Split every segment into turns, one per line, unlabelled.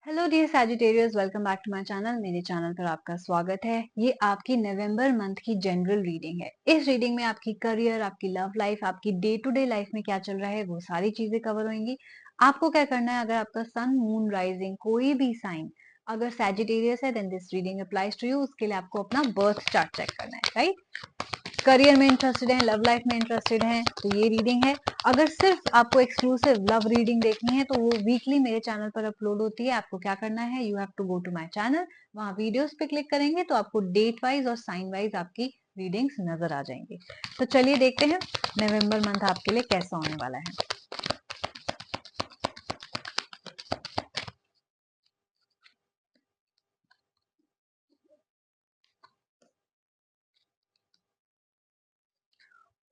Hello dear Sagittarius, welcome back to my channel. मेरे channel पर आपका स्वागत है। ये आपकी नवंबर मंथ की जनरल रीडिंग है। इस रीडिंग में आपकी करियर, आपकी लव लाइफ, आपकी डे टू डे लाइफ में क्या चल रहा है वो सारी चीजें कवर होंगी। आपको क्या करना है, अगर आपका सन, मून, राइजिंग कोई भी साइन अगर सैजिटेरियस है then this reading applies to you. उसके लिए आपको अपना बर्थ चार्ट चेक करना है, राइट। करियर में इंटरेस्टेड हैं, लव लाइफ में इंटरेस्टेड हैं तो ये रीडिंग है। अगर सिर्फ आपको एक्सक्लूसिव लव रीडिंग देखनी है तो वो वीकली मेरे चैनल पर अपलोड होती है। आपको क्या करना है, you have to go to my channel. वहां वीडियोस पे क्लिक करेंगे तो आपको डेट वाइज और साइन वाइज आपकी रीडिंग्स नजर आ जाएंगी। तो चलिए देखते हैं नवंबर मंथ आपके लिए कैसा होने वाला है।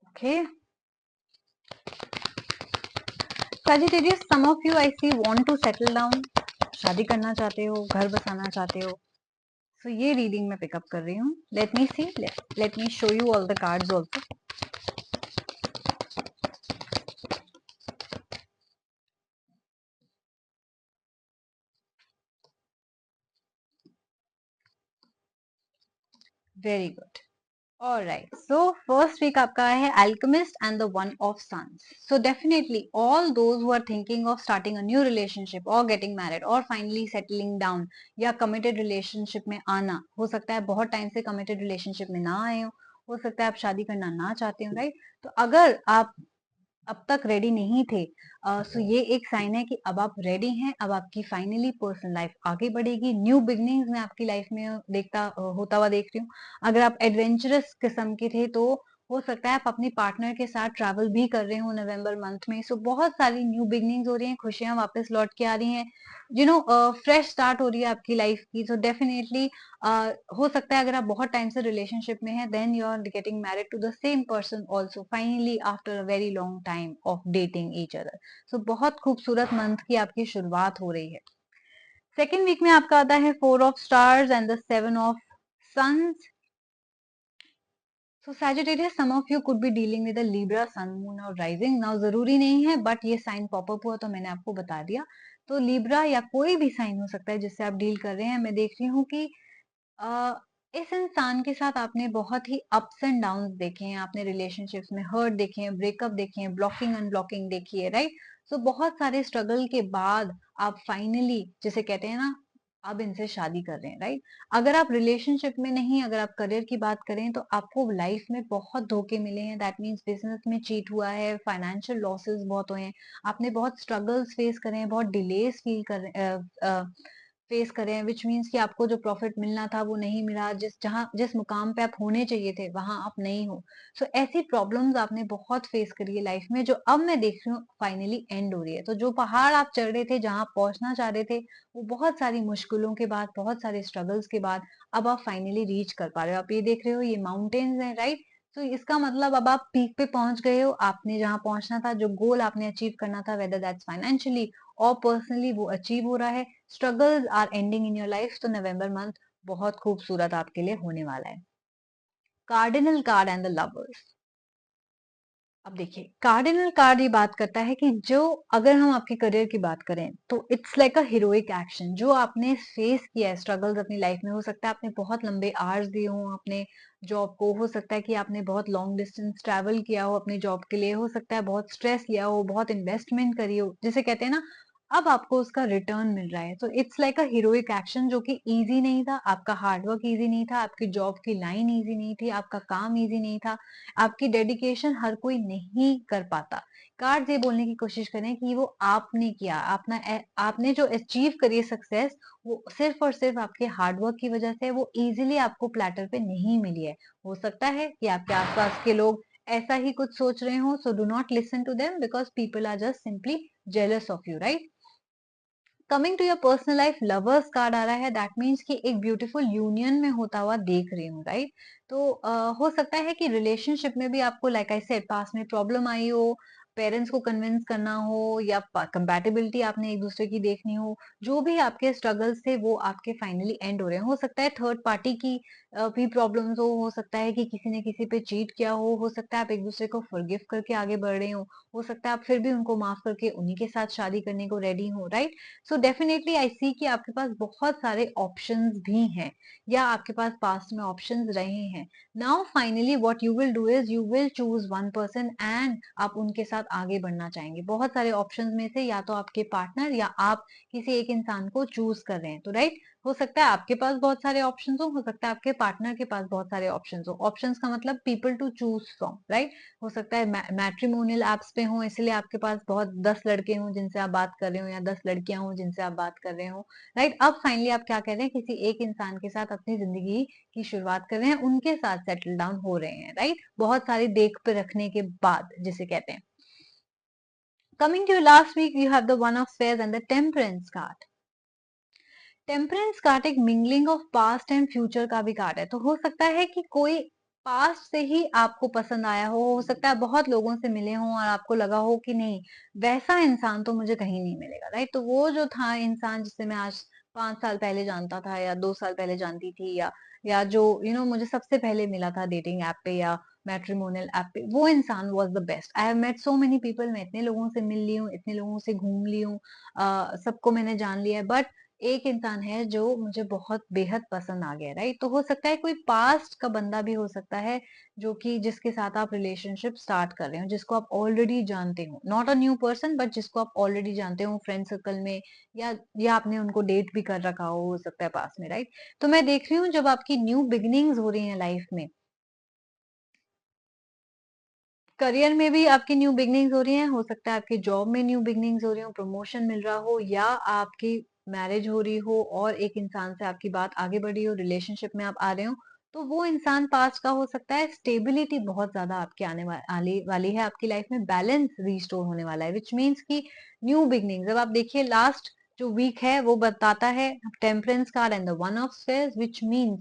Okay Sagittarius, some of you I see want to settle down, शादी करना चाहते हो, घर बसाना चाहते हो। सो ये रीडिंग मैं पिकअप कर रही हूँ। Let me see, let me show you all the cards also. Very good. Alright, so first week आपका है alchemist and the one of suns. So definitely all those who are thinking of starting a new relationship और getting married और finally settling down या committed relationship में आना, हो सकता है बहुत टाइम से कमिटेड रिलेशनशिप में ना आए हो सकता है आप शादी करना ना चाहते हो, राइट। तो अगर आप अब तक रेडी नहीं थे, सो ये एक साइन है कि अब आप रेडी हैं। अब आपकी फाइनली पर्सनल लाइफ आगे बढ़ेगी। न्यू बिगनिंग्स में आपकी लाइफ में होता हुआ देख रही हूँ। अगर आप एडवेंचरस किस्म के थे तो हो सकता है आप अपनी पार्टनर के साथ ट्रैवल भी कर रहे हो नवंबर मंथ में। सो बहुत सारी न्यू बिगनिंग्स हो रही हैं, खुशियां वापस लौट के आ रही हैं। फ्रेश स्टार्ट हो रही है आपकी लाइफ की। सो डेफिनेटली हो सकता है अगर आप बहुत टाइम से रिलेशनशिप में हैं then you are getting married to the same person also finally after a very long time of dating each other. So बहुत खूबसूरत मंथ की आपकी शुरुआत हो रही है। सेकेंड वीक में आपका आता है four of stars and the seven of suns. So Sagittarius, some of you could be dealing with a Libra sun, moon और राइजिंग। नाउ जरूरी नहीं है बट ये साइन पॉपअप हुआ तो मैंने आपको बता दिया। तो लिब्रा या कोई भी साइन हो सकता है जिससे आप डील कर रहे हैं। मैं देख रही हूँ कि अ, इस इंसान के साथ आपने बहुत ही अप्स एंड डाउन्स देखे हैं, आपने रिलेशनशिप्स में हर्ट देखे हैं, ब्रेकअप देखे हैं, ब्लॉकिंग अनब्लॉकिंग देखी है, राइट। सो बहुत सारे स्ट्रगल के बाद आप फाइनली, जिसे कहते हैं ना, अब इनसे शादी कर रहे हैं, राइट। अगर आप रिलेशनशिप में नहीं, अगर आप करियर की बात करें तो आपको लाइफ में बहुत धोखे मिले हैं। दैट मीन्स बिजनेस में चीट हुआ है, फाइनेंशियल लॉसेस बहुत हुए हैं, आपने बहुत स्ट्रगल्स फेस करे हैं, बहुत डिलेस फील कर फेस करे हैं, विच मीन्स कि आपको जो प्रॉफिट मिलना था वो नहीं मिला, जिस मुकाम पे आप होने चाहिए थे वहां आप नहीं हो। सो ऐसी प्रॉब्लम्स आपने बहुत फेस करी है लाइफ में, जो अब मैं देख रही हूँ फाइनली एंड हो रही है। तो जो पहाड़ आप चढ़ रहे थे, जहां आप पहुंचना चाह रहे थे, वो बहुत सारी मुश्किलों के बाद, बहुत सारे स्ट्रगल्स के बाद अब आप फाइनली रीच कर पा रहे हो। आप ये देख रहे हो, ये माउंटेन्स हैं, राइट। तो इसका मतलब अब आप पीक पे पहुंच गए हो। आपने जहां पहुंचना था, जो गोल आपने अचीव करना था, वेदर दैट्स फाइनेंशियली और पर्सनली, वो अचीव हो रहा है। Struggles are ending in your life. तो नवंबर मंथ बहुत खूबसूरत आपके लिए होने वाला है। Cardinal card and the lovers. अब देखिए, कार्डिनल कार्ड ये बात करता है कि जो, अगर हम आपके करियर की बात करें तो it's like a heroic action जो आपने फेस किया है, स्ट्रगल्स अपनी लाइफ में। हो सकता है आपने बहुत लंबे आवर्स दिए हो अपने जॉब को, हो सकता है कि आपने बहुत लॉन्ग डिस्टेंस ट्रैवल किया हो अपनी जॉब के लिए, हो सकता है बहुत स्ट्रेस लिया हो, बहुत इन्वेस्टमेंट करी हो, जिसे कहते हैं ना, अब आपको उसका रिटर्न मिल रहा है। तो it's like a heroic action जो कि इजी नहीं था। आपका हार्डवर्क इजी नहीं था, आपकी जॉब की लाइन इजी नहीं थी, आपका काम इजी नहीं था, आपकी डेडिकेशन हर कोई नहीं कर पाता। कार्ड्स ये बोलने की कोशिश करें कि वो आपने किया, आपने जो अचीव करी सक्सेस, वो सिर्फ और सिर्फ आपके हार्डवर्क की वजह से। वो इजीली आपको प्लेटर पे नहीं मिली है। हो सकता है कि आपके आसपास के लोग ऐसा ही कुछ सोच रहे हो, so do not listen to them because people are just simply jealous of you, right. Coming to your personal life, lovers card आ रहा है। दैट मीन्स कि एक ब्यूटीफुल यूनियन में होता हुआ देख रही हूँ, राइट। तो हो सकता है कि रिलेशनशिप में भी आपको, लाइक आई सेड, पास में प्रॉब्लम आई हो, पेरेंट्स को कन्विंस करना हो या कंपैटिबिलिटी आपने एक दूसरे की देखनी हो, जो भी आपके स्ट्रगल्स थे वो आपके फाइनली एंड हो रहे हैं। हो सकता है थर्ड पार्टी की भी प्रॉब्लम्स हो सकता है कि किसी ने किसी पे चीट किया हो सकता है आप एक दूसरे को फॉरगिव करके आगे बढ़ रहे हो सकता है आप फिर भी उनको माफ करके उन्हीं के साथ शादी करने को रेडी हो, राइट? सो डेफिनेटली आई सी कि आपके पास बहुत सारे ऑप्शंस भी हैं या आपके पास पास्ट में ऑप्शंस रहे हैं। Now finally what you will do is you will choose one person and आप उनके साथ आगे बढ़ना चाहेंगे। बहुत सारे ऑप्शंस में से या तो आपके पार्टनर या आप किसी एक इंसान को चूज कर रहे हैं, तो राइट, हो सकता है आपके पास बहुत सारे ऑप्शंस हो सकता है आपके पार्टनर के पास बहुत सारे ऑप्शंस हो। ऑप्शंस का मतलब people to choose from, right? हो सकता है मैट्रिमोनियल एप्स पे हो इसलिए आपके पास बहुत 10 लड़के हों जिनसे आप बात कर रहे हो या 10 लड़कियां हों जिनसे आप बात कर रहे हो, राइट? अब फाइनली आप क्या कर रहे हैं, किसी एक इंसान के साथ अपनी जिंदगी की शुरुआत कर रहे हैं, उनके साथ सेटल डाउन हो रहे हैं, राइट? बहुत सारी देख पे रखने के बाद, जिसे कहते हैं। Coming to your last week, you have the One of Spades and the Temperance card. Temperance card एक mingling of past and future का भी कार्ड है। तो हो सकता है कि कोई पास्ट से ही आपको पसंद आया हो सकता है बहुत लोगों से मिले हों और आपको लगा हो कि नहीं, वैसा इंसान तो मुझे कहीं नहीं मिलेगा, राइट? तो वो जो था इंसान जिसे मैं आज 5 साल पहले जानता था या 2 साल पहले जानती थी या जो मुझे सबसे पहले मिला था डेटिंग ऐप पे या मैट्रिमोनियल ऐप पे, वो इंसान was the best. I have met so many people, मैं इतने लोगों से मिल ली हूँ, इतने लोगों से घूम ली हूँ, सबको मैंने जान लिया है, बट एक इंसान है जो मुझे बहुत बेहद पसंद आ गया, राइट? तो हो सकता है कोई पास्ट का बंदा भी हो सकता है जो कि जिसके साथ आप रिलेशनशिप स्टार्ट कर रहे हो, जिसको आप ऑलरेडी जानते हो, not a new person but जिसको आप ऑलरेडी जानते हो फ्रेंड सर्कल में, या आपने उनको डेट भी कर रखा हो सकता है पास में, राइट? तो मैं देख रही हूँ जब आपकी न्यू बिगिनिंग्स हो रही है लाइफ में, करियर में भी आपकी न्यू बिगनिंग्स हो रही हैं, हो सकता है आपकी जॉब में न्यू बिगनिंग्स हो रही हो, प्रमोशन मिल रहा हो या आपकी मैरिज हो रही हो और एक इंसान से आपकी बात आगे बढ़ी हो, रिलेशनशिप में आप आ रहे हो, तो वो इंसान पास्ट का हो सकता है। स्टेबिलिटी बहुत ज्यादा आपके आने वाली है, आपकी लाइफ में बैलेंस रिस्टोर होने वाला है, विच मीन्स की न्यू बिगनिंग्स। अब आप देखिए लास्ट जो वीक है वो बताता है temperance card and the one of spares, which means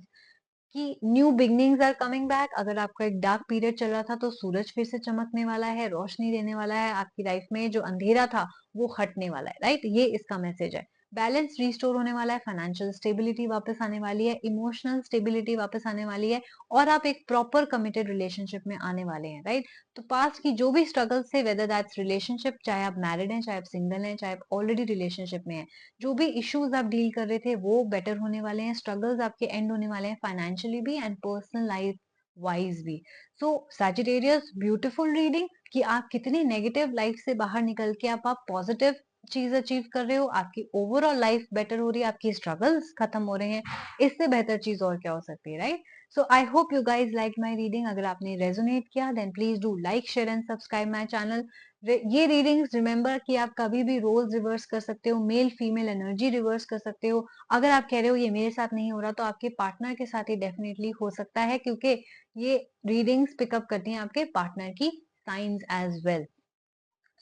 कि new beginnings are coming back. अगर आपका एक डार्क पीरियड चल रहा था तो सूरज फिर से चमकने वाला है, रोशनी देने वाला है, आपकी लाइफ में जो अंधेरा था वो हटने वाला है, राइट? ये इसका मैसेज है। बैलेंस रिस्टोर होने वाला है, फाइनेंशियल स्टेबिलिटी वापस आने वाली है, इमोशनल स्टेबिलिटी वापस आने वाली है और आप एक प्रॉपर कमिटेड रिलेशनशिप में आने वाले हैं, राइट? तो पास्ट की जो भी स्ट्रगल्स थे, वेदर दैट्स रिलेशनशिप, चाहे आप मैरिड हैं, चाहे आप सिंगल हैं, चाहे आप ऑलरेडी रिलेशनशिप में हैं, जो भी इश्यूज आप डील कर रहे थे वो बेटर होने वाले हैं, स्ट्रगल्स आपके एंड होने वाले हैं, फाइनेंशियली भी एंड पर्सनल लाइफ वाइज भी। सो सैजिटेरियस, ब्यूटीफुल रीडिंग कि आप कितनी नेगेटिव लाइफ से बाहर निकल के आप पॉजिटिव चीज अचीव कर रहे हो, आपकी ओवरऑल लाइफ बेटर हो रही है, आपकी स्ट्रगल्स खत्म हो रहे हैं, इससे बेहतर चीज और क्या हो सकती है, right? So I hope you guys like my reading. अगर आपने रेजोनेट किया then please do like share and subscribe my channel. ये रीडिंग्स रिमेंबर कि आप कभी भी रोल्स रिवर्स कर सकते हो, मेल फीमेल एनर्जी रिवर्स कर सकते हो। अगर आप कह रहे हो ये मेरे साथ नहीं हो रहा तो आपके पार्टनर के साथ ही डेफिनेटली हो सकता है, क्योंकि ये रीडिंग्स पिकअप करती हैं आपके पार्टनर की signs as well.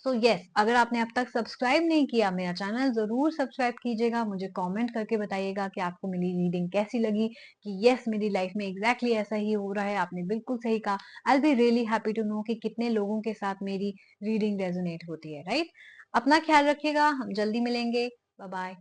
So yes, अगर आपने अब तक सब्सक्राइब नहीं किया मेरा चैनल जरूर सब्सक्राइब कीजिएगा, मुझे कमेंट करके बताइएगा कि आपको मेरी रीडिंग कैसी लगी, कि यस मेरी लाइफ में एग्जैक्टली ऐसा ही हो रहा है, आपने बिल्कुल सही कहा। I be really happy to know कि कितने लोगों के साथ मेरी रीडिंग रेजोनेट होती है, राइट? अपना ख्याल रखिएगा, हम जल्दी मिलेंगे। Bye bye.